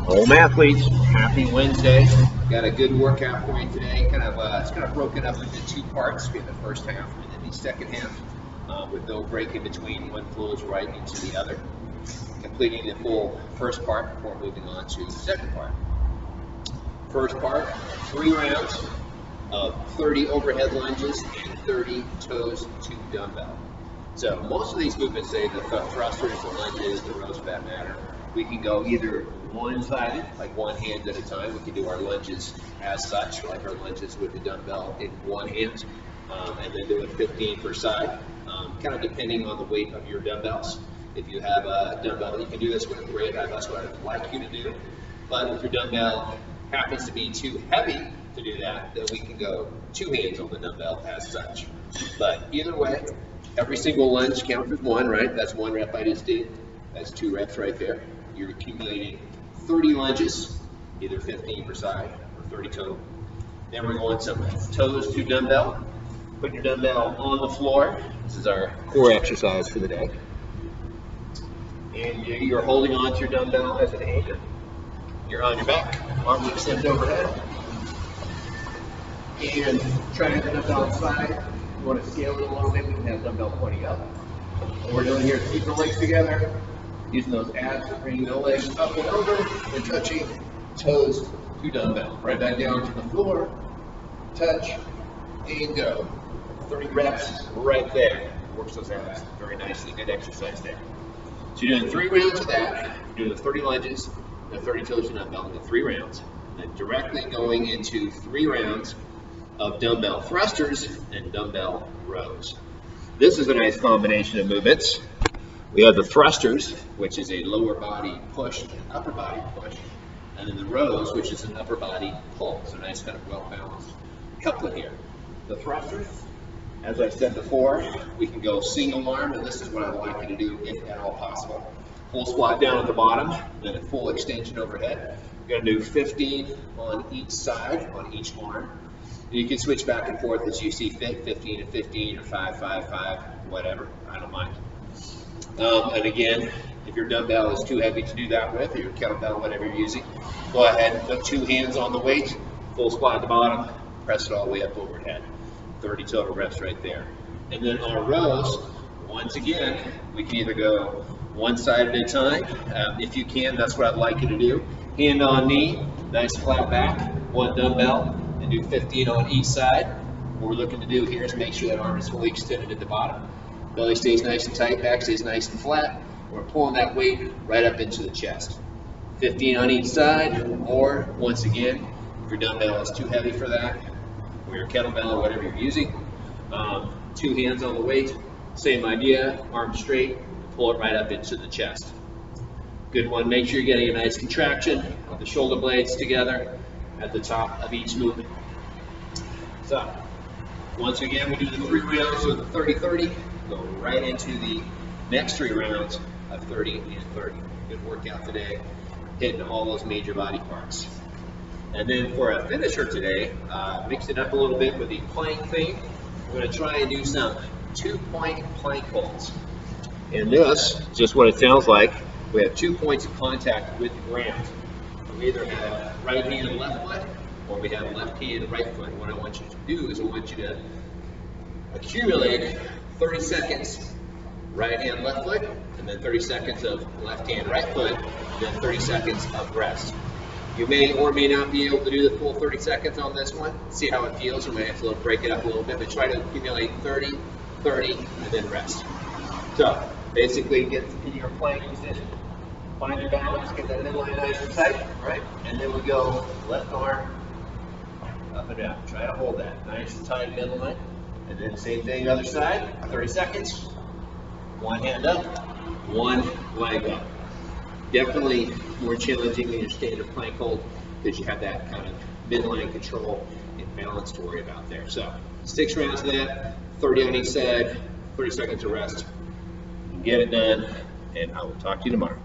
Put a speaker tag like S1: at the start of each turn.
S1: Home athletes, happy Wednesday. Got a good workout for you today. It's kind of broken up into two parts. We have the first half and then the second half, with no break in between. One flows right into the other. Completing the full first part before moving on to the second part. First part, 3 rounds of 30 overhead lunges and 30 toes to dumbbell. So most of these movements, say the thrusters, the lunges, the rows for that matter, we can go either one-sided, like one hand at a time. We can do our lunges as such, like our lunges with the dumbbell in one hand, and then do it 15 per side, kind of depending on the weight of your dumbbells. If you have a dumbbell that you can do this with, great, that's what I'd like you to do. But if your dumbbell happens to be too heavy to do that, then we can go 2 hands on the dumbbell as such. But either way, every single lunge counts as 1, right? That's 1 rep I just did. That's 2 reps right there. You're accumulating 30 lunges, either 15 per side or 30 total. Then we're going some toes to dumbbell. Put your dumbbell on the floor. This is our core exercise for the day. And you're holding on to your dumbbell as an anchor. You're on your back, arms extended overhead. And try to get the dumbbell inside. You want to scale it a little bit, we can have dumbbell pointing up. What we're doing here is keeping the legs together, using those abs to bring the legs up and over, and touching toes to dumbbell. Right back down to the floor, touch, and go. 30 reps right there. Works those abs very nicely. Good exercise there. So you're doing 3 rounds of that. You're doing the 30 lunges, the 30 toes to dumbbell in 3 rounds. And then directly going into 3 rounds of dumbbell thrusters and dumbbell rows. This is a nice combination of movements. We have the thrusters, which is a lower body push and upper body push, and then the rows, which is an upper body pull. So nice kind of well-balanced couplet here. The thrusters, as I said before, we can go single arm, and this is what I like you to do if at all possible. Full squat down at the bottom, then a full extension overhead. We're going to do 15 on each side, on each arm. You can switch back and forth as you see fit, 15 and 15 or 5, 5, 5, whatever, I don't mind. And again, if your dumbbell is too heavy to do that with, or your kettlebell, whatever you're using, go ahead and put 2 hands on the weight, full squat at the bottom, press it all the way up overhead. 30 total reps right there. And then our rows, once again, we can either go one side at a time. If you can, that's what I'd like you to do. Hand on knee, nice flat back, 1 dumbbell, and do 15 on each side. What we're looking to do here is make sure that arm is fully extended at the bottom. Belly stays nice and tight, back stays nice and flat. We're pulling that weight right up into the chest. 15 on each side, or once again, if your dumbbell is too heavy for that, or your kettlebell or whatever you're using, 2 hands on the weight, same idea, arms straight, pull it right up into the chest. Good one, make sure you're getting a nice contraction of the shoulder blades together at the top of each movement. So, once again, we do the 3 rounds of the 30-30, go right into the next 3 rounds of 30 and 30. Good workout today, hitting all those major body parts. And then for a finisher today, mix it up a little bit with the plank thing. We're going to try and do some 2-point plank holds. And this, just what it sounds like, we have 2 points of contact with the ground. We either have right hand and left foot, or we have left hand and right foot. What I want you to do is I want you to accumulate 30 seconds right hand, left foot, and then 30 seconds of left hand, right foot, and then 30 seconds of rest. You may or may not be able to do the full 30 seconds on this one. See how it feels. You may have to break it up a little bit, but try to accumulate 30, 30, and then rest. So basically get in your plank position. Find your balance, get that midline nice and tight, right? And then we go left arm up and down. Try to hold that nice and tight midline. And then same thing other side, 30 seconds. 1 hand up, 1 leg up. Definitely more challenging than your standard plank hold because you have that kind of midline control and balance to worry about there. So 6 rounds of that, 30 on each side, 30 seconds of rest. Get it done, and I will talk to you tomorrow.